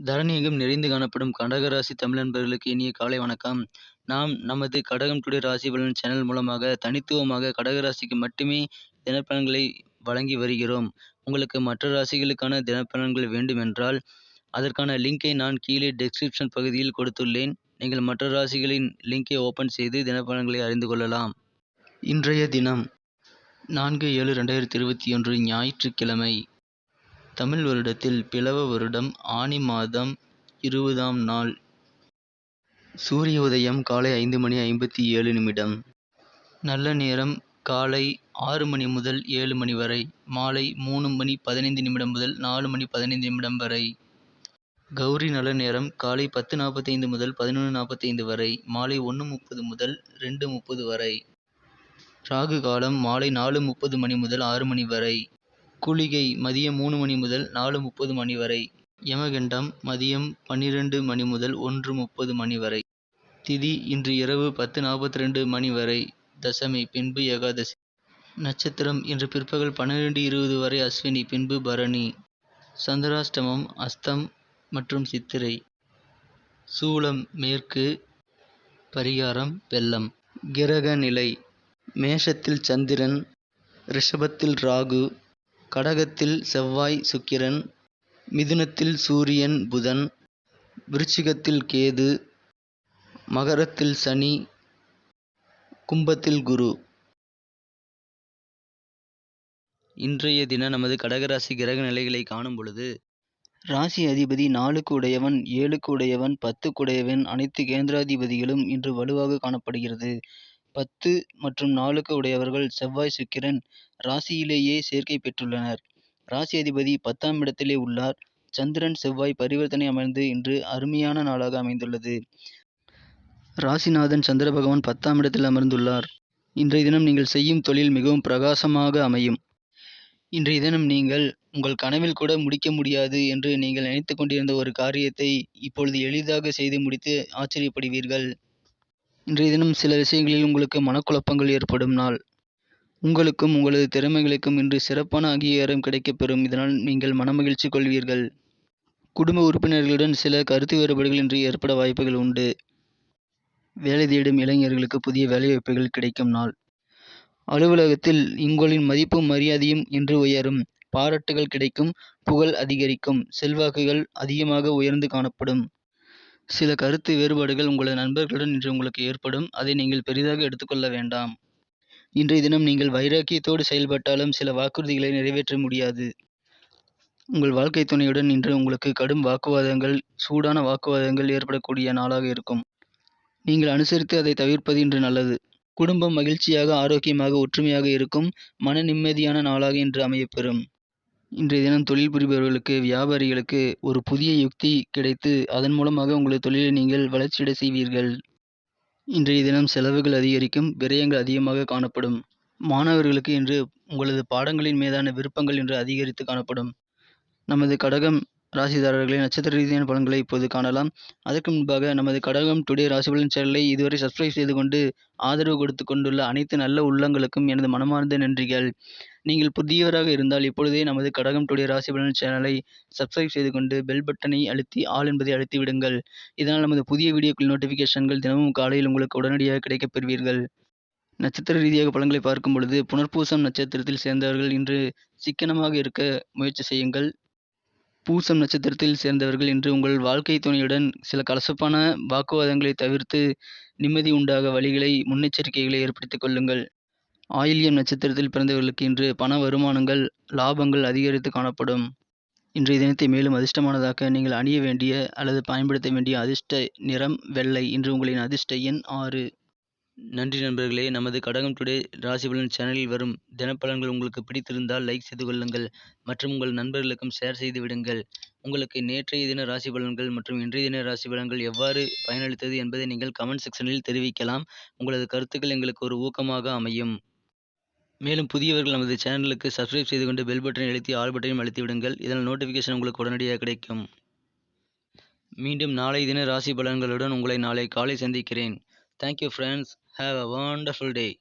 தரணியெங்கும் நிறைந்து காணப்படும் கடகராசி தமிழ் நண்பர்களுக்கு இனிய காலை வணக்கம். நாம் நமது கடகம் டுடே ராசி பலன் சேனல் மூலமாக தனித்துவமாக கடகராசிக்கு மட்டுமே தினப்பலன்களை வழங்கி வருகிறோம். உங்களுக்கு மற்ற ராசிகளுக்கான தினப்பலன்கள் வேண்டுமென்றால் அதற்கான லிங்கை நான் கீழே டெஸ்கிரிப்ஷன் பகுதியில் கொடுத்துள்ளேன். நீங்கள் மற்ற ராசிகளின் லிங்கை ஓப்பன் செய்து தினப்பலன்களை அறிந்து கொள்ளலாம். இன்றைய தினம் 4/7/2021 ஞாயிற்றுக்கிழமை. தமிழ் வருடத்தில் பிலவ வருடம் ஆனி மாதம் 20ஆம் நாள். சூரிய உதயம் காலை 5:57. நல்ல நேரம் காலை 6 மணி முதல் 7 மணி வரை, மாலை 3:15 முதல் 4:15 வரை. கௌரி நல்ல நேரம் காலை 10:45 முதல் 11:45 வரை, மாலை 1:30 முதல் 2:30 வரை. ராகு காலம் மாலை 4:30 முதல் 6 மணி வரை. குளிகை மதியம் 3 மணி முதல் 4:30 மணி வரை. யமகண்டம் மதியம் 12 மணி முதல் 1:30 வரை. திதி இன்று இரவு 10:42 மணி வரை தசமி, பின்பு ஏகாதசி. நட்சத்திரம் இன்று பிற்பகல் 12:20 வரை அஸ்வினி, பின்பு பரணி. சந்திராஷ்டமம் அஸ்தம் மற்றும் சித்திரை. சூலம் மேற்கு. பரிகாரம் வெள்ளம். கிரக நிலை: மேஷத்தில் சந்திரன், ரிஷபத்தில் ராகு, கடகத்தில் செவ்வாய் சுக்கிரன், மிதுனத்தில் சூரியன் புதன், விருச்சிகத்தில் கேது, மகரத்தில் சனி, கும்பத்தில் குரு. இன்றைய தின நமது கடகராசி கிரக நிலைகளை காணும் பொழுது, ராசி அதிபதி 4க்கு உடையவன், 7க்கு உடையவன், 10க்கு உடையவன் அனைத்து கேந்திராதிபதிகளும் இன்று வலுவாக காணப்படுகிறது. 10 மற்றும் 4க்கு உடையவர்கள் செவ்வாய் சுக்கிரன் ராசியிலேயே சேர்க்கை பெற்றுள்ளனர். ராசி அதிபதி 10ஆம் இடத்திலே உள்ளார். சந்திரன் செவ்வாய் பரிவர்த்தனை அமர்ந்து இன்று அருமையான நாளாக அமைந்துள்ளது. ராசிநாதன் சந்திர பகவான் 10ஆம் இடத்தில் அமர்ந்துள்ளார். இன்றைய தினம் நீங்கள் செய்யும் தொழில் மிகவும் பிரகாசமாக அமையும். இன்றைய தினம் நீங்கள் உங்கள் கனவில் கூட முடிக்க முடியாது என்று நீங்கள் நினைத்து கொண்டிருந்த ஒரு காரியத்தை இப்பொழுது எளிதாக செய்து முடித்து ஆச்சரியப்படுவீர்கள். இன்றைய தினம் சில விஷயங்களில் உங்களுக்கு மனக்குழப்பங்கள் ஏற்படும் நாள். உங்களுக்கும் உங்களது திறமைகளுக்கும் இன்று சிறப்பான அங்கீகாரம் கிடைக்கப்பெறும். இதனால் நீங்கள் மனமகிழ்ச்சி கொள்வீர்கள். குடும்ப உறுப்பினர்களுடன் சில கருத்து வேறுபாடுகள் இன்று ஏற்பட வாய்ப்புகள் உண்டு. வேலை தேடும் இளைஞர்களுக்கு புதிய வேலைவாய்ப்புகள் கிடைக்கும் நாள். அலுவலகத்தில் உங்களின் மதிப்பும் மரியாதையும் இன்று உயரும். பாராட்டுகள் கிடைக்கும். புகழ் அதிகரிக்கும். செல்வாக்குகள் அதிகமாக உயர்ந்து காணப்படும். சில கருத்து வேறுபாடுகள் உங்களது நண்பர்களுடன் இன்று உங்களுக்கு ஏற்படும். அதை நீங்கள் பெரிதாக எடுத்துக்கொள்ள வேண்டாம். இன்றைய தினம் நீங்கள் வைராக்கியத்தோடு செயல்பட்டாலும் சில வாக்குறுதிகளை நிறைவேற்ற முடியாது. உங்கள் வாழ்க்கை துணையுடன் இன்று உங்களுக்கு கடும் வாக்குவாதங்கள், சூடான வாக்குவாதங்கள் ஏற்படக்கூடிய நாளாக இருக்கும். நீங்கள் அனுசரித்து அதை தவிர்ப்பது இன்று நல்லது. குடும்பம் மகிழ்ச்சியாக, ஆரோக்கியமாக, ஒற்றுமையாக இருக்கும். மன நிம்மதியான நாளாக இன்று அமையப்பெறும். இன்றைய தினம் தொழில் புரிபவர்களுக்கு, வியாபாரிகளுக்கு ஒரு புதிய யுக்தி கிடைத்து அதன் மூலமாக உங்களது தொழிலை நீங்கள் வளர்ச்சியடை செய்வீர்கள். இன்றைய தினம் செலவுகள் அதிகரிக்கும். விரயங்கள் அதிகமாக காணப்படும். மாணவர்களுக்கு இன்று உங்களது பாடங்களின் மீதான விருப்பங்கள் இன்று அதிகரித்து காணப்படும். நமது கடகம் ராசிதாரர்களை நட்சத்திர ரீதியான பலன்களை இப்போது காணலாம். அதற்கு முன்பாக நமது கடகம் டுடே ராசி பலன் சேனலை இதுவரை சப்ஸ்கிரைப் செய்து கொண்டு ஆதரவு கொடுத்து கொண்டுள்ள அனைத்து நல்ல உள்ளங்களுக்கும் எனது மனமார்ந்த நன்றிகள். நீங்கள் புதியவராக இருந்தால் இப்பொழுதே நமது கடகம் டுடே ராசி பலன் சேனலை சப்ஸ்கிரைப் செய்து கொண்டு பெல் பட்டனை அழுத்தி ஆல் என்பதை அழுத்தி விடுங்கள். இதனால் நமது புதிய வீடியோக்கள் நோட்டிஃபிகேஷன்கள் தினமும் காலையில் உங்களுக்கு உடனடியாக கிடைக்கப் பெறுவீர்கள். நட்சத்திர ரீதியாக பலன்களை பார்க்கும் பொழுது, புனர்பூசம் நட்சத்திரத்தில் சேர்ந்தவர்கள் இன்று சிக்கனமாக இருக்க முயற்சி செய்யுங்கள். பூசம் நட்சத்திரத்தில் சேர்ந்தவர்கள் இன்று உங்கள் வாழ்க்கை துணையுடன் சில கசப்பான வாக்குவாதங்களை தவிர்த்து நிம்மதி உண்டாக வழிகளை, முன்னெச்சரிக்கைகளை ஏற்படுத்திக் கொள்ளுங்கள். ஆயில்யம் நட்சத்திரத்தில் பிறந்தவர்களுக்கு இன்று பண வருமானங்கள், லாபங்கள் அதிகரித்து காணப்படும். இன்றைய தினத்தை மேலும் அதிர்ஷ்டமானதாக்க நீங்கள் அணிய வேண்டிய அல்லது பயன்படுத்த வேண்டிய அதிர்ஷ்ட நிறம் வெள்ளை. இன்று உங்களின் அதிர்ஷ்ட எண் 6. நன்றி நண்பர்களே. நமது கடகம் டுடே ராசி பலன் சேனலில் வரும் தினப்பலன்கள் உங்களுக்கு பிடித்திருந்தால் லைக் செய்து கொள்ளுங்கள் மற்றும் உங்கள் நண்பர்களுக்கும் ஷேர் செய்து விடுங்கள். உங்களுக்கு நேற்றைய தின ராசி பலன்கள் மற்றும் இன்றைய தின ராசி பலன்கள் எவ்வாறு பயனளித்தது என்பதை நீங்கள் கமெண்ட் செக்ஷனில் தெரிவிக்கலாம். உங்களது கருத்துக்கள் எங்களுக்கு ஒரு ஊக்கமாக அமையும். மேலும் புதியவர்கள் நமது சேனலுக்கு சப்ஸ்கிரைப் செய்து கொண்டு பெல் பட்டனை அழுத்தி ஆல் பட்டனையும் அழுத்தி விடுங்கள். இதனால் நோட்டிஃபிகேஷன் உங்களுக்கு உடனடியாக கிடைக்கும். மீண்டும் நாளை தின ராசி பலன்களுடன் உங்களை நாளை காலை சந்திக்கிறேன். Thank you friends. Have a wonderful day.